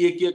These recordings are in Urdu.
1-1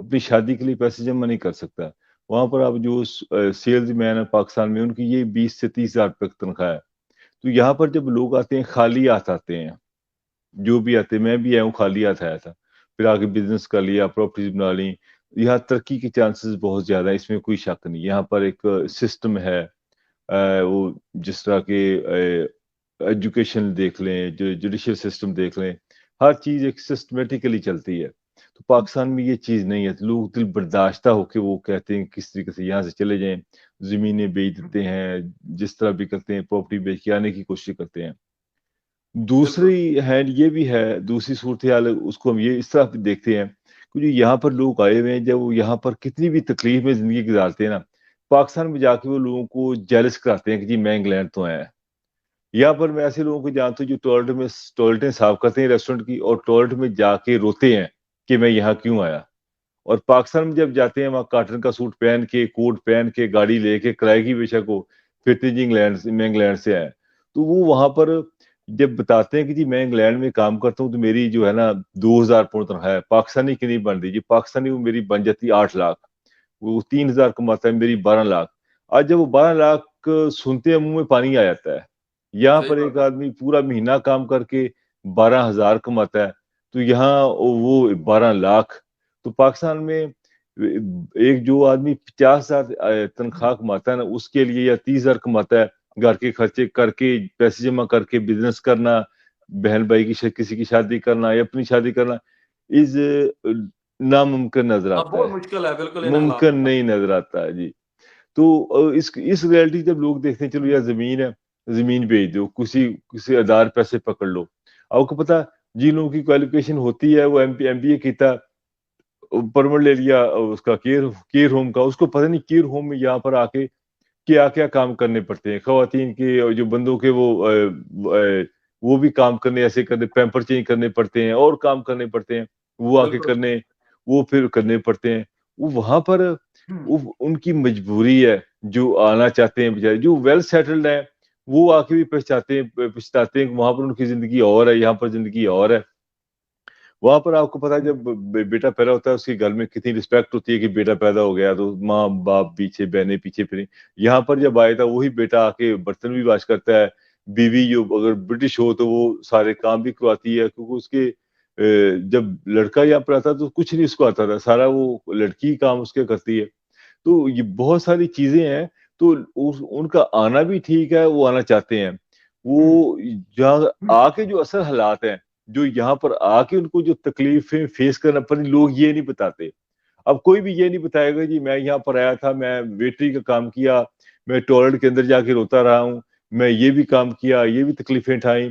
اپنی شادی کے لیے پیسے جمع نہیں کر سکتا. وہاں پر آپ جو سیلز مین ہے پاکستان میں، ان کی یہ 20 سے 30 ہزار روپے تنخواہ ہے. تو یہاں پر جب لوگ آتے ہیں خالی ہاتھ آتے ہیں، جو بھی آتے ہیں، میں بھی آیا ہوں خالی ہاتھ آیا تھا، پھر آگے بزنس کر لیا، پراپرٹیز بنا لی. یہاں ترقی کے چانسز بہت زیادہ ہیں، اس میں کوئی شک نہیں. یہاں پر ایک سسٹم ہے، وہ جس طرح کے ایجوکیشن دیکھ لیں، جو جوڈیشل سسٹم دیکھ لیں، ہر چیز ایک سسٹمیٹیکلی چلتی ہے. تو پاکستان میں یہ چیز نہیں ہے. لوگ دل برداشتہ ہو کے وہ کہتے ہیں کس طریقے سے یہاں سے چلے جائیں، زمینیں بیچ دیتے ہیں، جس طرح بھی کرتے ہیں پراپرٹی بیچ کے آنے کی کوشش کرتے ہیں. بالکل دوسری ہینڈ یہ بھی ہے، دوسری صورتحال اس کو ہم یہ اس طرح دیکھتے ہیں کہ جو یہاں پر لوگ آئے ہوئے ہیں، جب وہ یہاں پر کتنی بھی تکلیف میں زندگی گزارتے ہیں نا، پاکستان میں جا کے وہ لوگوں کو جیلس کراتے ہیں کہ جی میں انگلینڈ تو آیا ہے. یہاں پر میں ایسے لوگوں کو جانتا ہوں جو ٹوائلٹیں صاف کرتے ہیں ریسٹورنٹ کی، اور ٹوائلٹ میں جا کے روتے ہیں کہ میں یہاں کیوں آیا. اور پاکستان میں جب جاتے ہیں وہاں کاٹن کا سوٹ پہن کے، کوٹ پہن کے، گاڑی لے کے کرائے کی بے شک ہو، پھرتے جی انگلینڈ سے آیا. تو وہ وہاں پر جب بتاتے ہیں کہ جی میں انگلینڈ میں کام کرتا ہوں تو میری جو ہے نا 2,000 پاؤنڈ تنخواہ ہے، پاکستانی کی نہیں بن رہی. جی پاکستانی وہ میری بن جاتی 8 لاکھ، وہ 3,000 کماتا ہے، میری 12 لاکھ. آج جب وہ 12 لاکھ سنتے ہیں منہ میں پانی آ جاتا ہے. یہاں صحیح پر ایک بات ہے. آدمی پورا مہینہ کام کر کے 12,000 کماتا ہے، تو یہاں وہ 12 لاکھ. تو پاکستان میں ایک جو آدمی 50,000 تنخواہ کماتا ہے نا، اس کے لیے یا 30,000 کماتا ہے، گھر کے خرچے کر کے، پیسے جمع کر کے بزنس کرنا، بہن بھائی کی کسی کی شادی کرنا یا اپنی شادی کرنا، از ناممکن نظر ہاں آتا بہت ہے، مشکل ہے بالکل ان حالات ممکن میں. نہیں نظر آتا ہے. جی تو اس ریئلٹی جب لوگ دیکھتے ہیں، چلو یا زمین ہے، زمین بیچ دو، کسی ادار پیسے پکڑ لو. آپ کو پتا جن لوگوں کی کوالیفیکیشن ہوتی ہے، وہ ایم بی اے کیتا، پرمٹ لے لیا اس کا کیئر ہوم کا، اس کو پتہ نہیں کیئر ہوم میں یہاں پر آ کے کیا کیا کام کرنے پڑتے ہیں. خواتین کے اور جو بندوں کے وہ بھی کام کرنے ایسے کرنے، پیمپر چینج کرنے پڑتے ہیں، اور کام کرنے پڑتے ہیں، وہ آ کے بالکل کرنے، وہ پھر کرنے پڑتے ہیں. وہ وہاں پر ان کی مجبوری ہے. جو آنا چاہتے ہیں بیچارے، جو ویل سیٹلڈ ہیں، وہ آ کے بھی پچھتاتے ہیں کہ وہاں پر ان کی زندگی اور ہے، یہاں پر زندگی اور ہے. وہاں پر آپ کو پتا ہے جب بیٹا پیدا ہوتا ہے اس کے گھر میں کتنی رسپیکٹ ہوتی ہے کہ بیٹا پیدا ہو گیا تو ماں باپ پیچھے، بہنیں پیچھے پھریں. یہاں پر جب آیا تھا وہی بیٹا آ کے برتن بھی واش کرتا ہے. بیوی جو اگر برٹش ہو تو وہ سارے کام بھی کرواتی ہے، کیونکہ اس کے جب لڑکا یہاں پر آتا تو کچھ نہیں اس کو آتا تھا، سارا وہ لڑکی کام اس کے کرتی ہے. تو یہ بہت ساری چیزیں ہیں. تو ان کا آنا بھی ٹھیک ہے، وہ آنا چاہتے ہیں. وہ جہاں آ کے جو اصل حالات ہیں، جو یہاں پر آ کے ان کو جو تکلیفیں فیس کرنا پڑی، لوگ یہ نہیں بتاتے. اب کوئی بھی یہ نہیں بتائے گا جی میں یہاں پر آیا تھا، میں ویٹری کا کام کیا، میں ٹوائلٹ کے اندر جا کے روتا رہا ہوں، میں یہ بھی کام کیا، یہ بھی تکلیفیں اٹھائیں،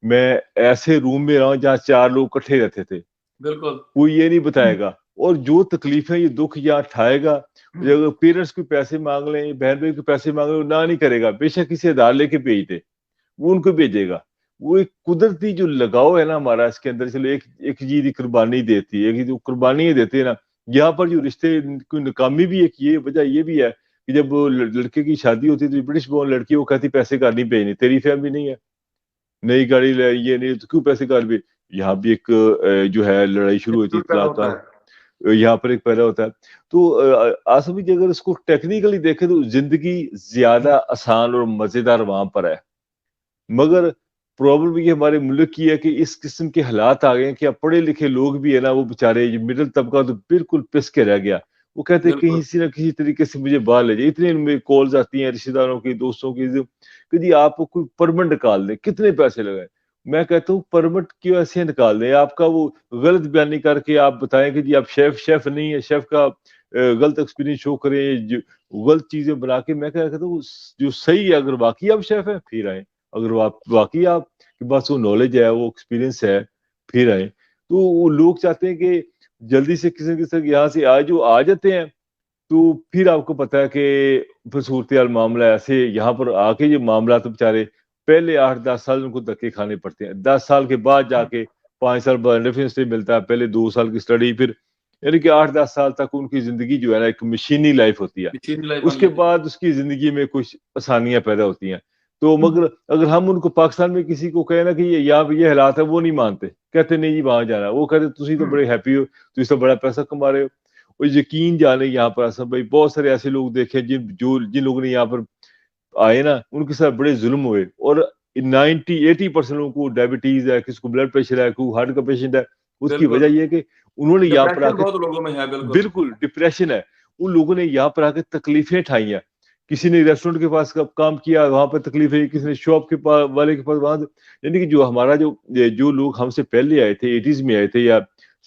میں ایسے روم میں رہا ہوں جہاں 4 لوگ اکٹھے رہتے تھے. بالکل کوئی یہ نہیں بتائے گا. اور جو تکلیفیں یہ دکھ یہاں اٹھائے گا، اگر پیرنٹس کو پیسے مانگ لیں، بہن بھائی کو پیسے مانگ لیں، وہ نہ نہیں کرے گا. بے شک کسی ادار لے کے بھیج دے، وہ ان کو بھیجے گا. وہ ایک قدرتی جو لگاؤ ہے نا ہمارا اس کے اندر، چلو ایک چیز قربانی دیتی ہے، ایک جو قربانی دیتے ہیں نا، یہاں پر جو رشتے کی ناکامی بھی ایک یہ وجہ یہ بھی ہے کہ جب لڑکے کی شادی ہوتی ہے تو برٹش بورن لڑکی وہ کہتی پیسے گھر نہیں بھیجنے، تیری فیملی نہیں ہے، نئی گاڑی لے یہ نہیں تو کیوں پیسے گھر بھی. یہاں بھی ایک جو ہے لڑائی شروع ہوئی تھی پیدا اطلاع کا، ہوتا ہے. یہاں پر ایک پیدا ہوتا ہے. تو آصف جی اگر اس کو ٹیکنیکلی دیکھیں تو زندگی زیادہ آسان اور مزیدار وہاں پر ہے. مگر پرابلم یہ ہمارے ملک کی ہے کہ اس قسم کے حالات آ گئے ہیں کہ اب پڑھے لکھے لوگ بھی ہے نا، وہ بےچارے مڈل طبقہ تو بالکل پس کے رہ گیا. وہ کہتے ہیں بالکل کسی نہ کسی طریقے سے مجھے باہر لے جائے. اتنے میرے کالز آتی ہیں رشتے داروں کی، دوستوں کی کہ جی آپ کو کوئی پرمٹ نکال دیں، کتنے پیسے لگائے. میں کہتا ہوں پرمٹ کیوں ایسے نکال دیں؟ آپ کا وہ غلط بیانی کر کے آپ بتائیں کہ جی آپ شیف نہیں ہے، شیف کا غلط ایکسپیرینس شو کریں، غلط چیزیں بنا کے. میں کہتا ہوں جو صحیح ہے، اگر واقعی آپ شیف ہیں پھر آئیں، اگر واقعی آپ کے پاس وہ نالج ہے، وہ ایکسپیرینس ہے، پھر آئیں. تو وہ لوگ چاہتے ہیں کہ جلدی سے کسی کسی یہاں سے جو آ جاتے ہیں، تو پھر آپ کو پتا ہے کہ پھر صورتحال معاملہ ایسے یہاں پر آ کے یہ معاملات بیچارے پہلے 8-10 سال ان کو دھکے کھانے پڑتے ہیں. 10 سال کے بعد جا کے 5 سال بعد ریفرنس ملتا ہے، پہلے 2 سال کی اسٹڈی، پھر یعنی کہ 8-10 سال تک ان کی زندگی جو ہے نا ایک مشینی لائف ہوتی ہے. مشین لائف اس بن کے جاتی بعد اس کی زندگی میں کچھ آسانیاں پیدا ہوتی ہیں. تو مگر اگر ہم ان کو پاکستان میں کسی کو کہیں نا کہ یہ حالات ہے، وہ نہیں مانتے، کہتے نہیں جی وہاں جانا. وہ کہتے تسی تو بڑے ہیپی ہو، تسی تو بڑا پیسہ کما رہے ہو. اور یقین جانے یہاں پر اسد بھائی بہت سارے ایسے لوگ دیکھے جن لوگوں نے یہاں پر آئے نا ان کے ساتھ بڑے ظلم ہوئے, اور 80% لوگوں کو ڈائبٹیز ہے, کسی کو بلڈ پریشر ہے, کوئی ہارٹ کا پیشنٹ ہے. اس کی وجہ یہ ہے کہ انہوں نے یہاں پر آ کے, بہت لوگوں میں ہے, بالکل ڈپریشن ہے, ان لوگوں نے یہاں پر آ کے تکلیفیں اٹھائی ہیں. کسی نے ریسٹورینٹ کے پاس کام کیا, وہاں پر تکلیفیں, کسی نے شاپ کے والے کے پاس وہاں, یعنی کہ جو ہمارا جو لوگ ہم سے پہلے آئے تھے 80s میں آئے تھے یا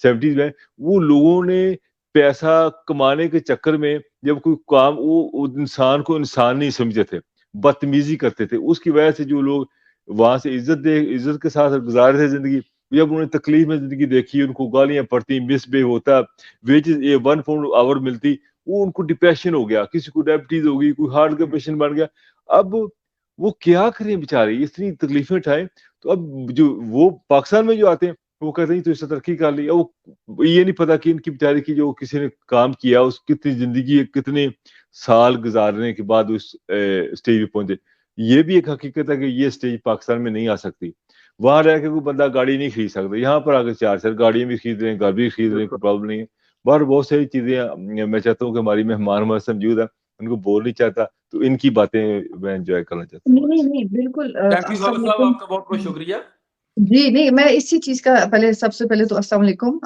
70s میں, وہ لوگوں نے پیسہ کمانے کے چکر میں جب کوئی کام, وہ انسان کو انسان نہیں سمجھتے تھے, بدتمیزی کرتے تھے. اس کی وجہ سے جو لوگ وہاں سے عزت کے ساتھ گزار رہے زندگی, جب انہوں نے تکلیف میں زندگی دیکھی, ان کو گالیاں پڑتی, مس بے ہوتا, ویجز £1 ملتی, وہ ان کو ڈپریشن ہو گیا, کسی کو ڈائبٹیز ہو گئی, کوئی ہارٹ کا پیشنٹ بن گیا. اب وہ کیا کریں بیچارے, اتنی تکلیفیں اٹھائیں. تو اب جو وہ پاکستان میں جو آتے ہیں وہ کہتے ہیں تو اس سے ترقی کر لی, وہ یہ نہیں پتا کہ ان کی بیچارے کی جو کسی نے کام کیا اس کتنی زندگی, کتنے سال گزارنے کے بعد اس اسٹیج پہ پہنچے. یہ بھی ایک حقیقت ہے کہ یہ اسٹیج پاکستان میں نہیں آ سکتی. وہاں رہ کے کوئی بندہ گاڑی نہیں خرید سکتا, یہاں پر آ کے 4 گاڑیاں بھی خرید رہے ہیں, گھر بھی خرید رہے ہیں, کوئی پرابلم نہیں ہے. باہر بہت ساری چیزیں میں چاہتا ہوں کہ ہماری مہمان ہمارے ساتھ موجود ہیں, ان کو بول نہیں چاہتا, تو ان کی باتیں میں انجوائے کرنا چاہتا ہوں. نہیں بالکل. تھینک یو صاحب, آپ کا بہت بہت شکریہ. جی نہیں, میں اسی چیز کا سب سے پہلے تو السلام علیکم.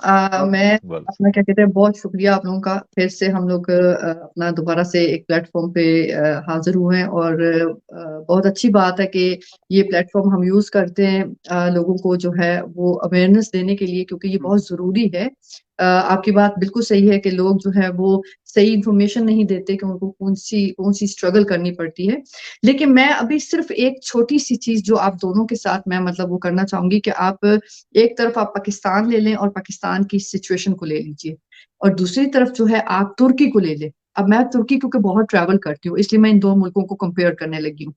میں اپنا کیا کہتے ہیں بہت شکریہ آپ لوگوں کا, پھر سے ہم لوگ اپنا دوبارہ سے ایک پلیٹ فارم پہ حاضر ہوئے ہیں, اور بہت اچھی بات ہے کہ یہ پلیٹ فارم ہم یوز کرتے ہیں لوگوں کو جو ہے وہ اویئرنیس دینے کے لیے, کیونکہ یہ بہت ضروری ہے. آپ کی بات بالکل صحیح ہے کہ لوگ جو ہے وہ صحیح انفارمیشن نہیں دیتے کہ ان کو کون سی اسٹرگل کرنی پڑتی ہے. لیکن میں ابھی صرف ایک چھوٹی سی چیز جو آپ دونوں کے ساتھ میں مطلب وہ کرنا چاہوں گی کہ آپ ایک طرف آپ پاکستان لے لیں اور پاکستان کی سچویشن کو لے لیجئے, اور دوسری طرف جو ہے آپ ترکی کو لے لیں. اب میں ترکی کیونکہ بہت ٹریول کرتی ہوں, اس لیے میں ان دو ملکوں کو کمپیئر کرنے لگی ہوں.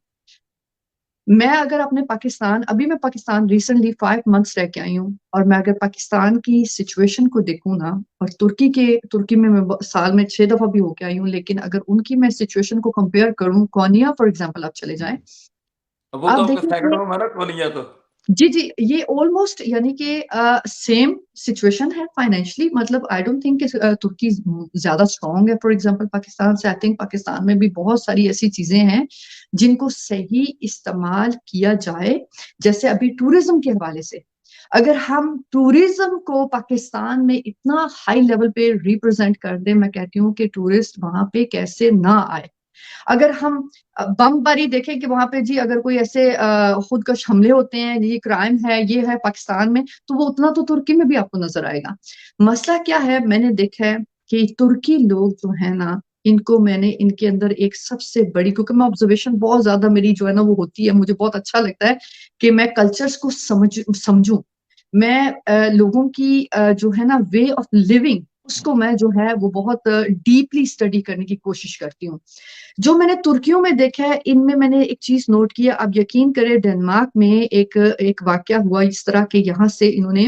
میں اگر اپنے ابھی میں پاکستان ریسنٹلی 5 months رہ کے آئی ہوں, اور میں اگر پاکستان کی سچویشن کو دیکھوں نا, اور ترکی میں سال میں 6 دفعہ بھی ہو کے آئی ہوں, لیکن اگر ان کی میں سچویشن کو کمپیئر کروں, کونیا فار ایگزامپل آپ چلے جائیں, آپ دیکھیں جی یہ آلموسٹ یعنی کہ سیم سچویشن ہے فائنینشلی. مطلب آئی ڈونٹ تھنک کہ ترکی زیادہ اسٹرانگ ہے فار ایگزامپل پاکستان سے. آئی تھنک پاکستان میں بھی بہت ساری ایسی چیزیں ہیں جن کو صحیح استعمال کیا جائے. جیسے ابھی ٹورزم کے حوالے سے, اگر ہم ٹورزم کو پاکستان میں اتنا ہائی لیول پہ ریپرزینٹ کر دیں, میں کہتی ہوں کہ ٹورسٹ وہاں پہ کیسے نہ آئے. اگر ہم بم باری دیکھیں کہ وہاں پہ جی اگر کوئی ایسے خودکش حملے ہوتے ہیں, یہ کرائم ہے, یہ ہے پاکستان میں, تو وہ اتنا تو ترکی میں بھی آپ کو نظر آئے گا. مسئلہ کیا ہے, میں نے دیکھا ہے کہ ترکی لوگ جو ہے نا, میں نے ان کے اندر ایک سب سے بڑی, کیونکہ میں آبزرویشن بہت زیادہ میری جو ہے نا وہ ہوتی ہے, مجھے بہت اچھا لگتا ہے کہ میں کلچرز کو سمجھوں. میں لوگوں کی جو ہے نا وے آف لیونگ, اس کو میں جو ہے وہ بہت ڈیپلی اسٹڈی کرنے کی کوشش کرتی ہوں. جو میں نے ترکیوں میں دیکھا ہے, ان میں نے ایک چیز نوٹ کیا. اب یقین کرے ڈنمارک میں ایک واقعہ ہوا اس طرح کہ یہاں سے انہوں نے,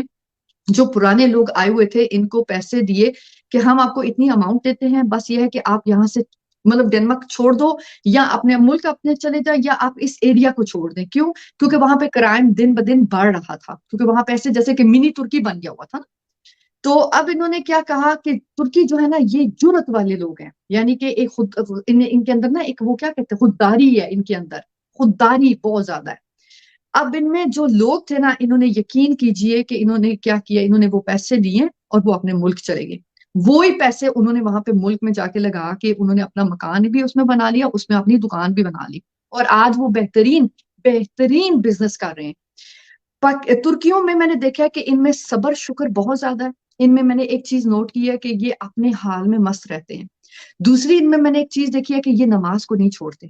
جو پرانے لوگ آئے ہوئے تھے, ان کو پیسے دیے کہ ہم آپ کو اتنی اماؤنٹ دیتے ہیں, بس یہ ہے کہ آپ یہاں سے مطلب ڈنمارک چھوڑ دو, یا اپنے ملک اپنے چلے جائیں, یا آپ اس ایریا کو چھوڑ دیں. کیوں؟ کیونکہ وہاں پہ کرائم دن بدن بڑھ رہا تھا, کیونکہ وہاں پہ ایسے جیسے کہ منی ترکی بن گیا ہوا تھا نا. تو اب انہوں نے کیا کہا کہ ترکی جو ہے نا یہ جرت والے لوگ ہیں, یعنی کہ ایک ان کے اندر نا ایک وہ کیا کہتے ہیں خودداری ہے, ان کے اندر خودداری بہت زیادہ ہے. اب ان میں جو لوگ تھے نا, انہوں نے یقین کیجئے کہ انہوں نے کیا کیا, انہوں نے وہ پیسے لیے اور وہ اپنے ملک چلے گئے. وہی پیسے انہوں نے وہاں پہ ملک میں جا کے لگا کے انہوں نے اپنا مکان بھی اس میں بنا لیا, اس میں اپنی دکان بھی بنا لی, اور آج وہ بہترین بزنس کر رہے ہیں. ترکیوں میں نے دیکھا ہے کہ ان میں صبر شکر بہت زیادہ ہے. ان میں نے ایک چیز نوٹ کی ہے کہ یہ اپنے حال میں مست رہتے ہیں. دوسری ان میں نے ایک چیز دیکھی ہے کہ یہ نماز کو نہیں چھوڑتے.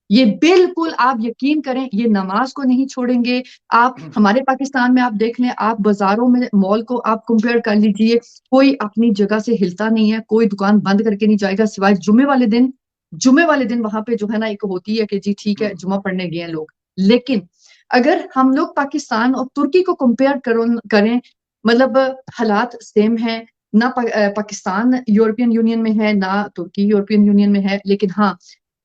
یہ بالکل آپ یقین کریں, یہ نماز کو نہیں چھوڑیں گے. آپ ہمارے پاکستان میں آپ دیکھ لیں, آپ بازاروں میں مال کو آپ کمپیئر کر لیجئے, کوئی اپنی جگہ سے ہلتا نہیں ہے, کوئی دکان بند کر کے نہیں جائے گا سوائے جمعے والے دن وہاں پہ جو ہے نا ایک ہوتی ہے کہ جی ٹھیک ہے جمعہ پڑھنے گئے ہیں لوگ. لیکن اگر ہم لوگ پاکستان اور ترکی کو کمپیئر کریں, مطلب حالات سیم ہیں. نہ پاکستان یورپین یونین میں ہے, نہ ترکی یورپین یونین میں ہے, لیکن ہاں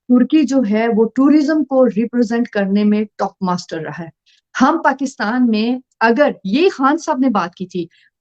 ترکی جو ہے وہ ٹورزم کو ریپرزینٹ کرنے میں ٹاپ ماسٹر رہا ہے. ہم پاکستان میں, اگر یہ خان صاحب نے بات کی تھی,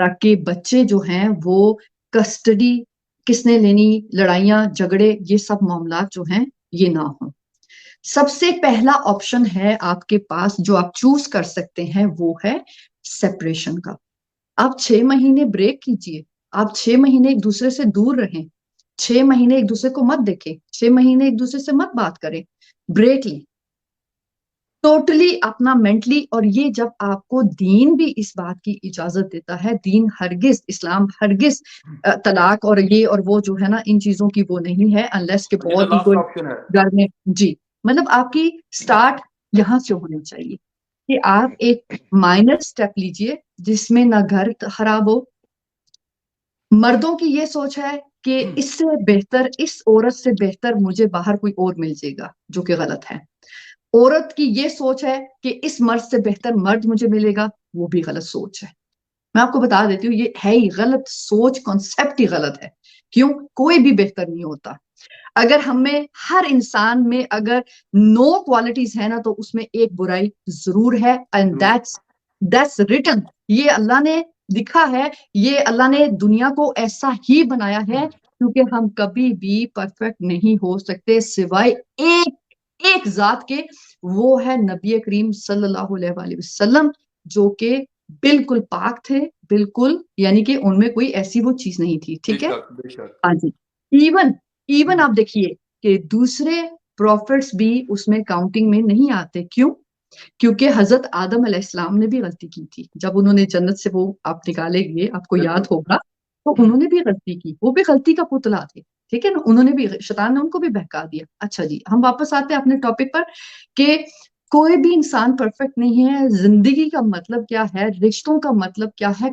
تاکہ بچے جو ہیں وہ کسٹڈی کس نے لینی، لڑائیاں جھگڑے یہ سب معاملات جو ہیں یہ نہ ہوں۔ سب سے پہلا آپشن ہے آپ کے پاس جو آپ چوز کر سکتے ہیں وہ ہے سیپریشن کا۔ آپ 6 مہینے بریک کیجئے، آپ 6 مہینے ایک دوسرے سے دور رہیں، 6 مہینے ایک دوسرے کو مت دیکھیں، 6 مہینے ایک دوسرے سے مت بات کریں، بریک لیں ٹوٹلی اپنا مینٹلی۔ اور یہ جب آپ کو دین بھی اس بات کی اجازت دیتا ہے، دین ہرگز، اسلام ہرگز طلاق اور یہ اور وہ جو ہے نا ان چیزوں کی وہ نہیں ہے، انلیس کہ یہ بہت ہی لاسٹ کوئی آپشن ہے۔ گھر میں جی مطلب آپ کی سٹارٹ یہاں سے ہونی چاہیے کہ آپ ایک مائنر سٹیپ لیجئے جس میں نہ گھر خراب ہو۔ مردوں کی یہ سوچ ہے کہ اس سے بہتر، اس عورت سے بہتر مجھے باہر کوئی اور مل جائے گا، جو کہ غلط ہے۔ عورت کی یہ سوچ ہے کہ اس مرد سے بہتر مرد مجھے ملے گا، وہ بھی غلط سوچ ہے۔ میں آپ کو بتا دیتی ہوں یہ ہے ہی غلط سوچ، کانسیپٹ ہی غلط ہے۔ کیوں؟ کوئی بھی بہتر نہیں ہوتا۔ اگر ہمیں ہر انسان میں اگر 9 کوالٹیز ہے نا تو اس میں ایک برائی ضرور ہے، اینڈ that's written۔ یہ اللہ نے لکھا ہے، یہ اللہ نے دنیا کو ایسا ہی بنایا ہے کیونکہ ہم کبھی بھی پرفیکٹ نہیں ہو سکتے سوائے ایک ذات کے، وہ ہے نبی کریم صلی اللہ علیہ وآلہ وسلم، جو کہ بالکل پاک تھے، بالکل، یعنی کہ ان میں کوئی ایسی وہ چیز نہیں تھی، ٹھیک ہے؟ بے شک۔ ہاں جی۔ ایون آپ دیکھیے کہ دوسرے پروفٹس بھی اس میں کاؤنٹنگ میں نہیں آتے۔ کیوں؟ کیونکہ حضرت آدم علیہ السلام نے بھی غلطی کی تھی جب انہوں نے جنت سے وہ آپ نکالے گئے، آپ کو یاد ہوگا، تو انہوں نے بھی غلطی کی، وہ بھی غلطی کا پتلا تھے، ٹھیک ہے نا؟ انہوں نے بھی، شیطان نے ان کو بھی بہکا دیا۔ اچھا جی، ہم واپس آتے ہیں اپنے ٹاپک پر کہ کوئی بھی انسان پرفیکٹ نہیں ہے۔ زندگی کا مطلب کیا ہے، رشتوں کا مطلب کیا ہے؟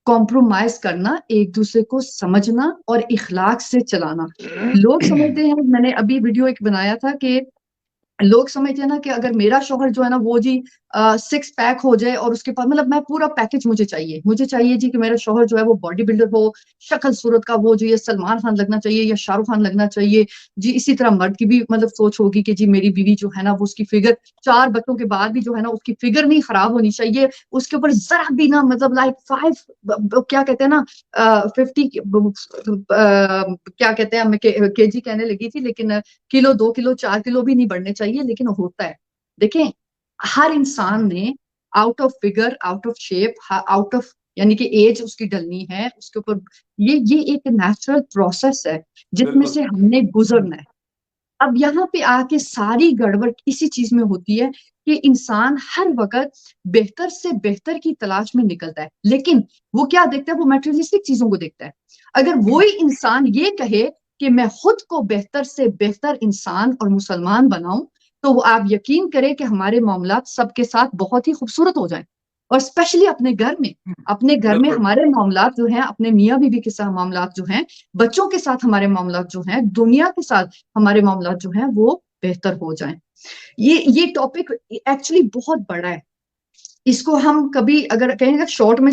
کمپرومائز کرنا، ایک دوسرے کو سمجھنا اور اخلاق سے چلانا۔ لوگ سمجھتے ہیں، میں نے ابھی ویڈیو ایک بنایا تھا کہ لوگ سمجھتے ہیں نا کہ اگر میرا شوہر جو ہے نا وہ جی 6 پیک ہو جائے اور اس کے پاس مطلب میں پورا پیکج مجھے چاہیے جی کہ میرا شوہر جو ہے وہ باڈی بلڈر ہو، شکل صورت کا وہ جو یہ سلمان خان لگنا چاہیے یا شاہ رخ خان لگنا چاہیے جی۔ اسی طرح مرد کی بھی مطلب سوچ ہوگی کہ جی میری بیوی جو ہے نا وہ اس کی فگر 4 بچوں کے بعد بھی جو ہے نا اس کی فگر نہیں خراب ہونی چاہیے، اس کے اوپر ذرا بھی نہ مطلب لائک 5 کیا کہتے ہیں نا 50 کیا کہتے ہیں، میں کے جی کہنے لگی تھی لیکن کلو 2 کلو 4 کلو بھی نہیں بڑھنے چاہیے، لیکن ہوتا ہے۔ دیکھیں ہر انسان نے out of figure, out of shape, out of یعنی کہ ایج اس کی ڈلنی ہے، اس کے اوپر یہ ایک نیچرل پروسیس ہے جس میں سے ہم نے گزرنا ہے۔ اب یہاں پہ آ کے ساری گڑبڑ اسی چیز میں ہوتی ہے کہ انسان ہر وقت بہتر سے بہتر کی تلاش میں نکلتا ہے، لیکن وہ کیا دیکھتا ہے؟ وہ میٹریلسٹک چیزوں کو دیکھتا ہے۔ اگر وہی انسان یہ کہے کہ میں خود کو بہتر سے بہتر انسان اور مسلمان بناؤں، تو وہ آپ یقین کریں کہ ہمارے معاملات سب کے ساتھ بہت ہی خوبصورت ہو جائیں، اور اسپیشلی اپنے گھر میں ہمارے معاملات جو ہیں، اپنے میاں بیوی کے ساتھ معاملات جو ہیں، بچوں کے ساتھ ہمارے معاملات جو ہیں، دنیا کے ساتھ ہمارے معاملات جو ہیں وہ بہتر ہو جائیں۔ یہ ٹاپک ایکچولی بہت بڑا ہے، اس کو ہم کبھی اگر کہیں گے شارٹ میں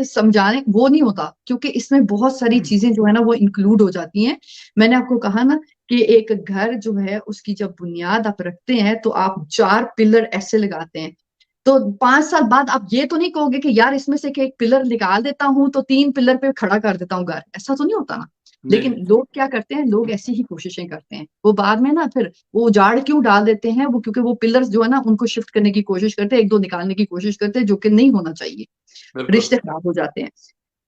سمجھانے وہ نہیں ہوتا، کیونکہ اس میں بہت ساری چیزیں جو ہے نا وہ انکلوڈ ہو جاتی ہیں۔ میں نے آپ کو کہا نا کہ ایک گھر جو ہے اس کی جب بنیاد آپ رکھتے ہیں تو آپ 4 پلر ایسے لگاتے ہیں، تو 5 سال بعد آپ یہ تو نہیں کہو گے کہ یار اس میں سے کہ ایک پلر نکال دیتا ہوں تو 3 پلر پہ کھڑا کر دیتا ہوں گھر، ایسا تو نہیں ہوتا نا۔ لیکن لوگ کیا کرتے ہیں، لوگ ایسی ہی کوششیں کرتے ہیں، وہ بعد میں نا پھر وہ اجاڑ کیوں ڈال دیتے ہیں، وہ کیونکہ وہ پلرز جو ہے نا ان کو شفٹ کرنے کی کوشش کرتے ہیں، 1-2 نکالنے کی کوشش کرتے ہیں، جو کہ نہیں ہونا چاہیے، رشتے خراب ہو جاتے ہیں۔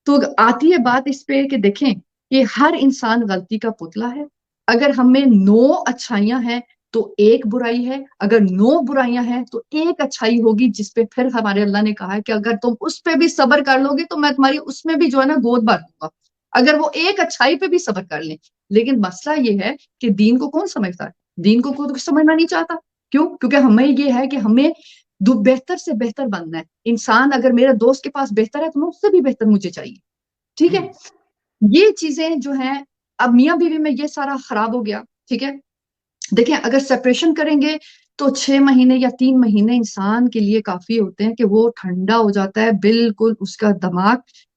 تو آتی ہے بات اس پہ کہ دیکھیں کہ ہر انسان غلطی کا پتلا ہے۔ اگر ہمیں 9 اچھائیاں ہیں تو 1 برائی ہے، اگر 9 برائیاں ہیں تو 1 اچھائی ہوگی، جس پہ پھر ہمارے اللہ نے کہا ہے کہ اگر تم اس پہ بھی صبر کر لو گے تو میں تمہاری اس میں بھی جو ہے نا گود بھر دوں گا، اگر وہ 1 اچھائی پہ بھی صبر کر لیں۔ لیکن مسئلہ یہ ہے کہ دین کو کون سمجھتا ہے؟ دین کو کوئی سمجھنا نہیں چاہتا۔ کیوں؟ کیونکہ ہمیں یہ ہے کہ ہمیں بہتر سے بہتر بننا ہے۔ انسان اگر میرے دوست کے پاس بہتر ہے تو اس سے بھی بہتر مجھے چاہیے، ٹھیک ہے؟ یہ چیزیں جو ہیں، اب میاں بیوی میں یہ سارا خراب ہو گیا، ٹھیک ہے؟ دیکھیں اگر سیپریشن کریں گے تو 6 مہینے یا 3 مہینے انسان کے لیے کافی ہوتے ہیں کہ وہ ٹھنڈا ہو جاتا ہے، بالکل اس کا دماغ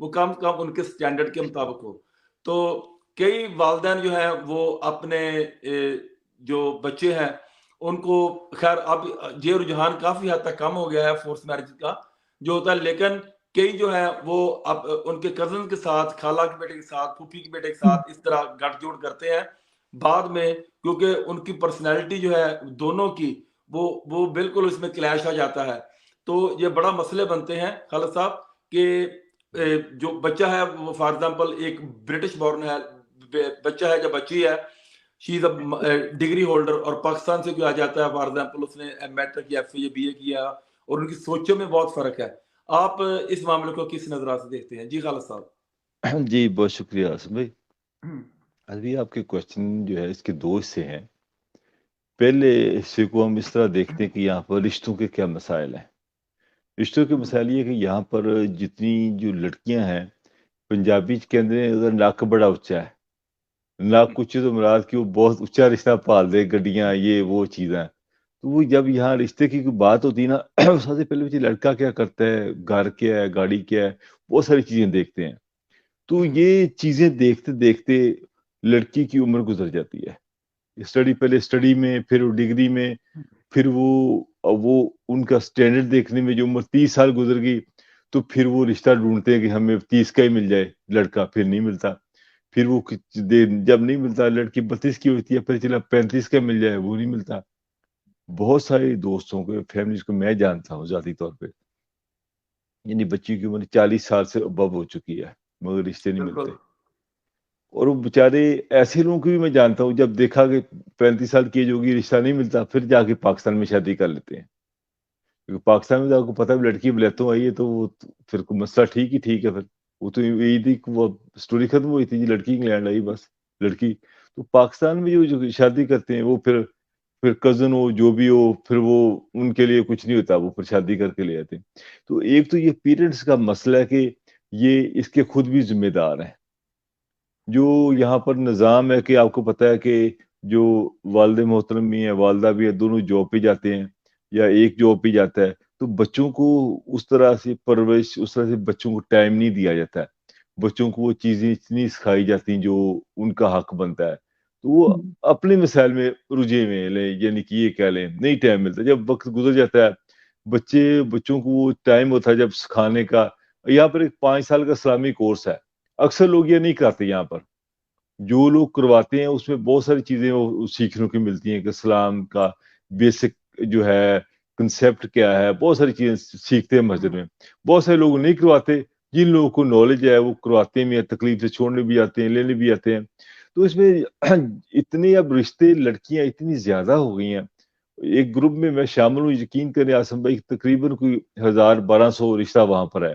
وہ کم سے کم ان کے سٹینڈرڈ کے مطابق ہو. تو کئی والدین جو ہیں وہ اپنے جو بچے ہیں ان کو, خیر اب یہ رجحان کافی حد تک کم ہو گیا ہے فورس میرج کا جو ہوتا ہے, لیکن کئی جو ہے وہ اب ان کے کزن کے ساتھ, خالہ کے بیٹے کے ساتھ, پھوپھی کے بیٹے کے ساتھ اس طرح گٹھ جوڑ کرتے ہیں بعد میں, کیونکہ ان کی پرسنالٹی جو ہے دونوں کی وہ بالکل اس میں کلیش آ جاتا ہے. تو یہ بڑا مسئلے بنتے ہیں خالد صاحب کہ جو بچہ ہے وہ فار ایگزامپل ایک برٹش بورن ہے بچہ ہے یا بچی ہے, شی از اے ڈگری ہولڈر, اور پاکستان سے کوئی آ جاتا ہے فار ایگزامپل اس نے میٹرک یا ایف اے یا بی اے کیا, اور ان کی سوچوں میں بہت فرق ہے. آپ اس معاملے کو کس نظر سے دیکھتے ہیں؟ جی خالد صاحب. جی بہت شکریہ آصف بھائی. ابھی آپ کے کوشچن جو ہے اس کے دو حصے ہیں. پہلے حصے کو ہم اس طرح دیکھتے ہیں کہ یہاں پر رشتوں کے کیا مسائل ہیں. رشتوں کے مسائل یہ کہ یہاں پر جتنی جو لڑکیاں ہیں, پنجابی کے اندر اگر ناک بڑا اونچا ہے, ناک اونچے تو مراد کہ وہ بہت اونچا رشتہ پال دے, گڈیاں یہ وہ چیزیں, تو وہ جب یہاں رشتے کی کوئی بات ہوتی ہے نا, سب سے پہلے لڑکا کیا کرتا ہے, گھر کیا ہے, گاڑی کیا ہے, بہت ساری چیزیں دیکھتے ہیں. تو یہ چیزیں دیکھتے دیکھتے لڑکی کی عمر گزر جاتی ہے. اسٹڈی پہلے اسٹڈی میں, پھر وہ ڈگری میں, پھر وہ ان کا سٹینڈرڈ دیکھنے میں جو عمر 30 سال گزر گئی, تو پھر وہ رشتہ ڈھونڈتے ہیں کہ ہمیں 30 کا ہی مل جائے لڑکا, پھر نہیں ملتا. پھر وہ جب نہیں ملتا, لڑکی 32 کی ہوتی ہے, پھر چلا 35 کا مل جائے, وہ نہیں ملتا. بہت سارے دوستوں کو, فیملیز کو میں جانتا ہوں ذاتی طور پہ, یعنی بچی کی عمر 40 سال سے ابو ہو چکی ہے مگر رشتے نہیں ملتے. اور وہ بیچارے ایسے لوگوں کو بھی میں جانتا ہوں, جب دیکھا کہ 35 سال کی ایج ہوگی, رشتہ نہیں ملتا, پھر جا کے پاکستان میں شادی کر لیتے ہیں. کیونکہ پاکستان میں آپ کو پتہ ہے لڑکی بلیتوں آئی ہے, تو وہ پھر مسئلہ ٹھیک ہے. پھر وہ تو یہی تھی کہ وہ سٹوری ختم ہوئی تھی, لڑکی انگلینڈ آئی بس لڑکی. تو پاکستان میں جو شادی کرتے ہیں وہ پھر کزن ہو جو بھی ہو, پھر وہ ان کے لیے کچھ نہیں ہوتا, وہ پھر شادی کر کے لے آتے ہیں. تو ایک تو یہ پیرنٹس کا مسئلہ ہے کہ یہ اس کے خود بھی ذمہ دار ہیں. جو یہاں پر نظام ہے کہ آپ کو پتہ ہے کہ جو والد محترم بھی ہیں, والدہ بھی ہے, دونوں جاب پہ جاتے ہیں یا ایک جاب پہ جاتا ہے, تو بچوں کو اس طرح سے پرورش, اس طرح سے بچوں کو ٹائم نہیں دیا جاتا ہے. بچوں کو وہ چیزیں اتنی سکھائی جاتی ہیں جو ان کا حق بنتا ہے, تو وہ اپنے مسائل میں رجے میں لیں, یعنی کہ یہ کہہ لیں نہیں ٹائم ملتا. جب وقت گزر جاتا ہے, بچوں کو وہ ٹائم ہوتا ہے جب سکھانے کا. یہاں پر ایک 5 سال کا اسلامی کورس ہے, اکثر لوگ یہ نہیں کرتے. یہاں پر جو لوگ کرواتے ہیں اس میں بہت ساری چیزیں سیکھنے کو ملتی ہیں کہ اسلام کا بیسک جو ہے کنسیپٹ کیا ہے, بہت ساری چیزیں سیکھتے ہیں مسجد میں. بہت سارے لوگ نہیں کرواتے, جن لوگوں کو نالج ہے وہ کرواتے بھی ہیں, تکلیف سے چھوڑنے بھی آتے ہیں, لینے بھی آتے ہیں. تو اس میں اتنے اب رشتے, لڑکیاں اتنی زیادہ ہو گئی ہیں. ایک گروپ میں میں شامل ہوں, یقین کریں آسم بھائی, تقریباً کوئی 1000-1200 رشتہ وہاں پر ہے,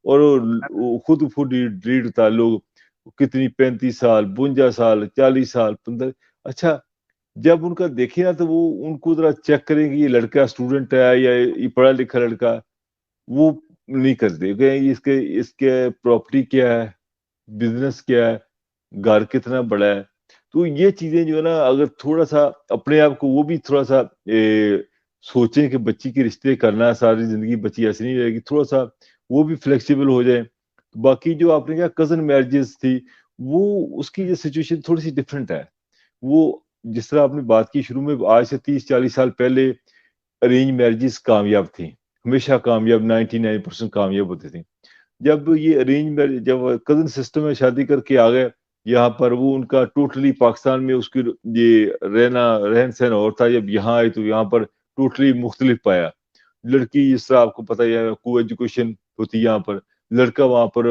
اور خود ریڈ ہوتا ہے لوگ کتنی 35 سال 52 سال 40 سال 15. اچھا جب ان کا دیکھیں نا, تو وہ ان کو ذرا چیک کریں کہ یہ لڑکا اسٹوڈنٹ ہے یا یہ پڑھا لکھا لڑکا, وہ نہیں کرتے کہ اس کے پراپرٹی کیا ہے, بزنس کیا ہے, گھر کتنا بڑا ہے. تو یہ چیزیں جو ہے نا, اگر تھوڑا سا اپنے آپ کو وہ بھی تھوڑا سا سوچیں کہ بچی کے رشتے کرنا, ساری زندگی بچی ایسی نہیں رہے گی, تھوڑا سا وہ بھی فلیکسیبل ہو جائے. باقی جو آپ نے کہا کزن میرجز تھی, وہ اس کی جو سچویشن تھوڑی سی ڈفرینٹ ہے. وہ جس طرح آپ نے بات کی شروع میں, آج سے 30-40 سال پہلے ارینج میرجز کامیاب تھیں, ہمیشہ کامیاب, 99% کامیاب ہوتی تھیں. جب یہ ارینج میرج, جب کزن سسٹم میں شادی کر کے آ گئے یہاں پر, وہ ان کا ٹوٹلی پاکستان میں اس کی یہ رہن سہن اور تھا. جب یہاں آئے تو یہاں پر ٹوٹلی مختلف پایا. لڑکی جس طرح آپ کو پتہ ہے کو ایجوکیشن ہوتی یہاں پر, لڑکا وہاں پر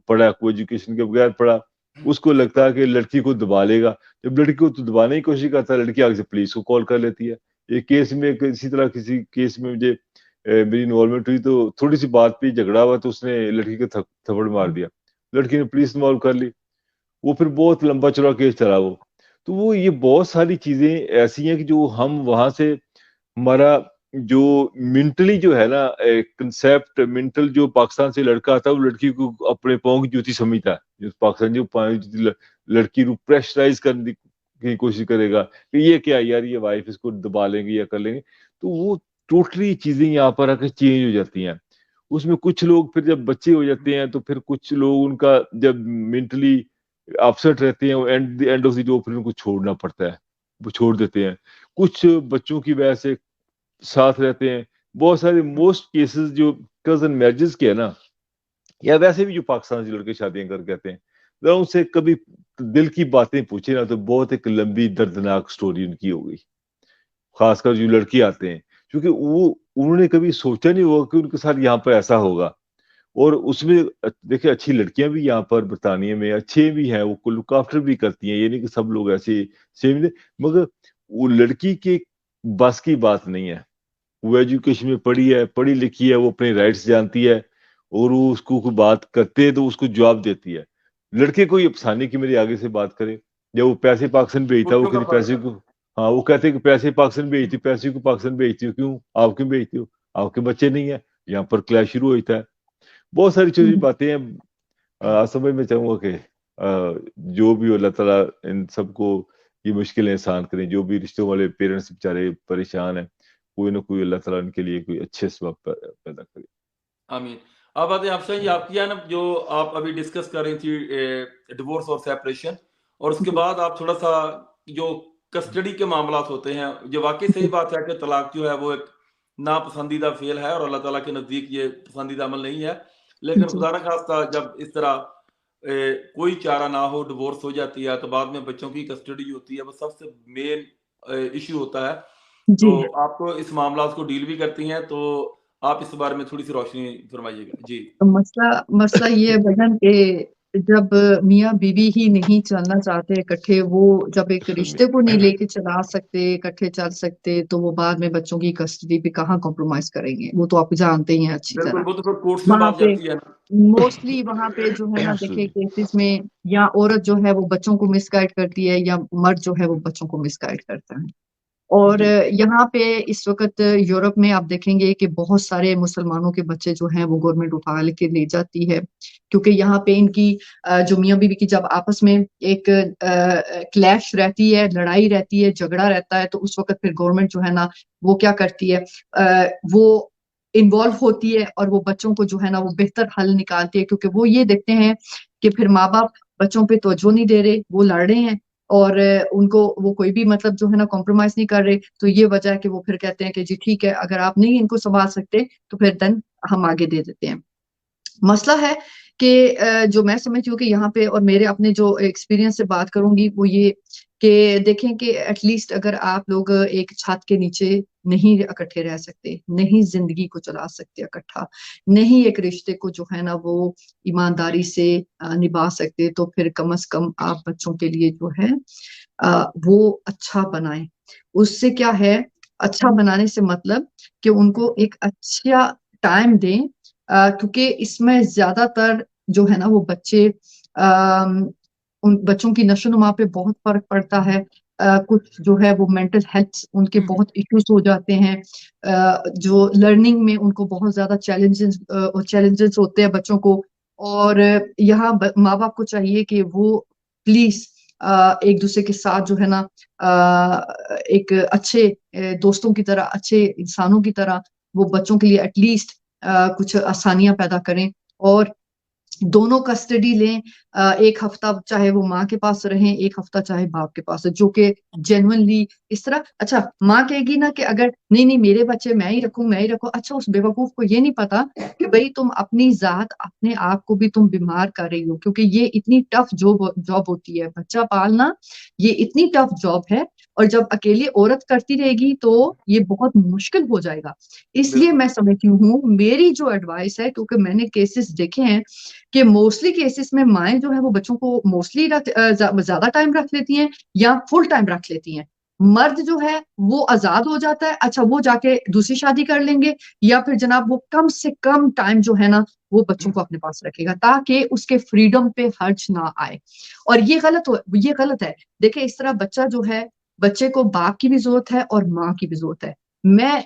پڑھا, کو ایجوکیشن کے بغیر پڑھا. اس کو لگتا ہے کہ لڑکی کو دبا لے گا, جب لڑکی کو تو دبانے کی کوشش کرتا ہے, لڑکی آگے سے پولیس کو کال کر لیتی ہے. ایک کیس میں اسی طرح کسی کیس میں مجھے میری انوالومنٹ ہوئی, تو تھوڑی سی بات پہ جھگڑا ہوا, تو اس نے لڑکی کو تھپڑ مار دیا. لڑکی نے پولیس انوالو کر لی, وہ پھر بہت لمبا چوڑا کیس چلا وہ. تو وہ یہ بہت ساری چیزیں ایسی ہیں کہ جو ہم وہاں سے, ہمارا جو منٹلی جو ہے نا کنسیپٹ, منٹل جو پاکستان سے لڑکا آتا ہے وہ لڑکی کو اپنے پاؤں کی جوتی سمجھتا ہے. پاکستان جو لڑکی کو پریشرائز کرنے کی کوشش کرے گا کہ یہ کیا یار, یہ وائف اس کو دبا لیں گے یا کر لیں گے. تو وہ ٹوٹلی چیزیں یہاں پر آ کے چینج ہو جاتی ہیں. اس میں کچھ لوگ پھر جب بچے ہو جاتے ہیں تو پھر کچھ لوگ ان کا جب مینٹلی اپسٹ رہتے ہیں وہ اینڈ آف دی ڈے پھر ان کو چھوڑنا پڑتا ہے، وہ چھوڑ دیتے ہیں. کچھ بچوں کی وجہ سے ساتھ رہتے ہیں. بہت سارے موسٹ کیسز جو کزن میرجز کے ہے نا، یا ویسے بھی جو پاکستان سے لڑکے شادیاں کر کے آتے ہیں، ذرا ان سے کبھی دل کی باتیں پوچھے نا تو بہت ایک لمبی دردناک سٹوری ان کی ہو گئی. خاص کر جو لڑکی آتے ہیں، کیونکہ انہوں نے کبھی سوچا نہیں ہوگا کہ ان کے ساتھ یہاں پر ایسا ہوگا. اور اس میں دیکھیں اچھی لڑکیاں بھی یہاں پر برطانیہ میں اچھے بھی ہیں، وہ لک آفٹر بھی کرتی ہیں، یہ نہیں کہ سب لوگ ایسے سیم نہیں، مگر وہ لڑکی کے بس کی بات نہیں ہے. وہ ایجوکیشن میں پڑھی ہے، پڑھی لکھی ہے، وہ اپنے رائٹس جانتی ہے، اور وہ اس کو کوئی بات کرتے ہیں تو اس کو جواب دیتی ہے. لڑکے کو یہ افسانے کی میرے آگے سے بات کرے، جب وہ پیسے پاکستان بھیجتا ہے وہ کہتے پیسے کو، ہاں وہ کہتے ہیں کہ پیسے پاکستان بھیجتی، پیسے کو پاکستان بھیجتی ہو، کیوں آپ کیوں بھیجتی ہو، آپ کے بچے نہیں ہیں. یہاں پر کلیش شروع ہوتا ہے. بہت ساری چھوٹی باتیں ہیں. سمجھ میں چاہوں گا کہ جو بھی اللہ تعالیٰ ان سب کو یہ مشکلیں آسان کریں. جو بھی رشتوں والے پیرنٹس بیچارے پریشان ہیں، کوئی نہ کوئی اللہ تعالیٰ ان کے لیے کوئی اچھے سبب پیدا کرے. آمین. اب آتے ہیں آپ سے، یہ آپ کی ہے نا جو آپ ابھی ڈسکس کر رہی تھی ڈیورس اور سیپریشن، اور اس کے بعد آپ تھوڑا سا جو کسٹڈی کے معاملات ہوتے ہیں، جو واقعی صحیح بات ہے کہ طلاق جو ہے وہ ایک ناپسندیدہ فعل ہے اور اللہ تعالیٰ کے نزدیک یہ پسندیدہ عمل نہیں ہے. لیکن خدا نخواستہ جب اس طرح کوئی چارہ نہ ہو، ڈیورس ہو جاتی ہے، تو بعد میں بچوں کی کسٹڈی ہوتی ہے، وہ سب سے مین ایشو ہوتا ہے. تو آپ کو اس معاملات کو ڈیل بھی کرتی ہیں، تو آپ اس بارے میں تھوڑی سی روشنی فرمائیے گا. جی. مسئلہ یہ ہے بھجن کہ جب میاں بیوی ہی نہیں چلنا چاہتے اکٹھے، وہ جب ایک رشتے کو نہیں لے کے چلا سکتے، اکٹھے چل سکتے، تو وہ بعد میں بچوں کی کسٹڈی پہ کہاں کمپرومائز کریں گے. وہ تو آپ جانتے ہی ہیں اچھی طرح. وہ تو پھر کورٹ سے وہاں بات پہ جاتی ہے نا. موسٹلی وہاں پہ جو ہے نا دیکھیں کیسز میں یا عورت جو ہے وہ بچوں کو مس گائیڈ کرتی ہے، یا مرد جو ہے وہ بچوں کو مس گائیڈ کرتا ہے. اور یہاں پہ اس وقت یورپ میں آپ دیکھیں گے کہ بہت سارے مسلمانوں کے بچے جو ہیں وہ گورنمنٹ اٹھا کے لے جاتی ہے، کیونکہ یہاں پہ ان کی جو میاں بیوی کی جب آپس میں ایک کلیش رہتی ہے، لڑائی رہتی ہے، جھگڑا رہتا ہے، تو اس وقت پھر گورنمنٹ جو ہے نا وہ کیا کرتی ہے، وہ انوالو ہوتی ہے اور وہ بچوں کو جو ہے نا وہ بہتر حل نکالتی ہے. کیونکہ وہ یہ دیکھتے ہیں کہ پھر ماں باپ بچوں پہ توجہ نہیں دے رہے، وہ لڑ رہے ہیں اور ان کو وہ کوئی بھی مطلب جو ہے نا کمپرومائز نہیں کر رہے، تو یہ وجہ ہے کہ وہ پھر کہتے ہیں کہ جی ٹھیک ہے، اگر آپ نہیں ان کو سنبھال سکتے تو پھر دن ہم آگے دے دیتے ہیں. مسئلہ ہے کہ جو میں سمجھتی ہوں کہ یہاں پہ، اور میرے اپنے جو ایکسپیرینس سے بات کروں گی، وہ یہ کہ دیکھیں کہ ایٹ لیسٹ اگر آپ لوگ ایک چھت کے نیچے نہیں اکٹھے رہ سکتے، نہیں زندگی کو چلا سکتے اکٹھا، نہیں ایک رشتے کو جو ہے نا وہ ایمانداری سے نبھا سکتے، تو پھر کم از کم آپ بچوں کے لیے جو ہے وہ اچھا بنائیں. اس سے کیا ہے، اچھا بنانے سے مطلب کہ ان کو ایک اچھا ٹائم دیں، کیونکہ اس میں زیادہ تر جو ہے نا وہ بچے، ان بچوں کی نشو و نما پہ بہت فرق پڑتا ہے. کچھ جو ہے وہ مینٹل ہیلتھ ان کے بہت ایشوز ہو جاتے ہیں، جو لرننگ میں ان کو بہت زیادہ چیلنجز ہوتے ہیں بچوں کو. اور یہاں ماں باپ کو چاہیے کہ وہ پلیز ایک دوسرے کے ساتھ جو ہے نا ایک اچھے دوستوں کی طرح، اچھے انسانوں کی طرح وہ بچوں کے لیے ایٹ لیسٹ کچھ آسانیاں پیدا کریں، اور دونوں کسٹڈی لیں. ایک ہفتہ چاہے وہ ماں کے پاس رہیں، ایک ہفتہ چاہے باپ کے پاس، جو کہ جینوئنلی اس طرح. اچھا ماں کہے گی نا کہ اگر نہیں میرے بچے میں ہی رکھوں، اچھا اس بیوقوف کو یہ نہیں پتا کہ بھئی تم اپنی ذات، اپنے آپ کو بھی تم بیمار کر رہی ہو، کیونکہ یہ اتنی ٹف جاب ہوتی ہے بچہ پالنا، یہ اتنی ٹف جاب ہے، اور جب اکیلی عورت کرتی رہے گی تو یہ بہت مشکل ہو جائے گا. اس لیے میں سمجھتی ہوں، میری جو ایڈوائس ہے، کیونکہ میں نے کیسز دیکھے ہیں کہ موسٹلی کیسز میں مائیں جو ہے وہ بچوں کو موسٹلی زیادہ ٹائم رکھ لیتی ہیں یا فل ٹائم رکھ لیتی ہیں. مرد جو ہے وہ آزاد ہو جاتا ہے، اچھا وہ جا کے دوسری شادی کر لیں گے، یا پھر جناب وہ کم سے کم ٹائم جو ہے نا وہ بچوں کو اپنے پاس رکھے گا تاکہ اس کے فریڈم پہ حرج نہ آئے. اور یہ غلط ہے. دیکھیں اس طرح بچہ جو ہے، بچے کو باپ کی بھی ضرورت ہے اور ماں کی بھی ضرورت ہے. میں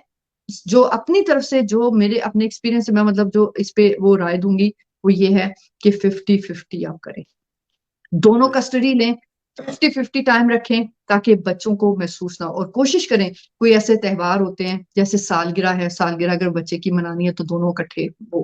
جو اپنی طرف سے، جو میرے اپنے ایکسپیرینس سے میں مطلب جو اس پہ وہ رائے دوں گی، وہ یہ ہے کہ 50-50 آپ کریں، دونوں کسٹڈی لیں، 50-50 ٹائم رکھیں تاکہ بچوں کو محسوس نہ ہو. اور کوشش کریں، کوئی ایسے تہوار ہوتے ہیں جیسے سالگرہ ہے، سالگرہ اگر بچے کی منانی ہے تو دونوں اکٹھے وہ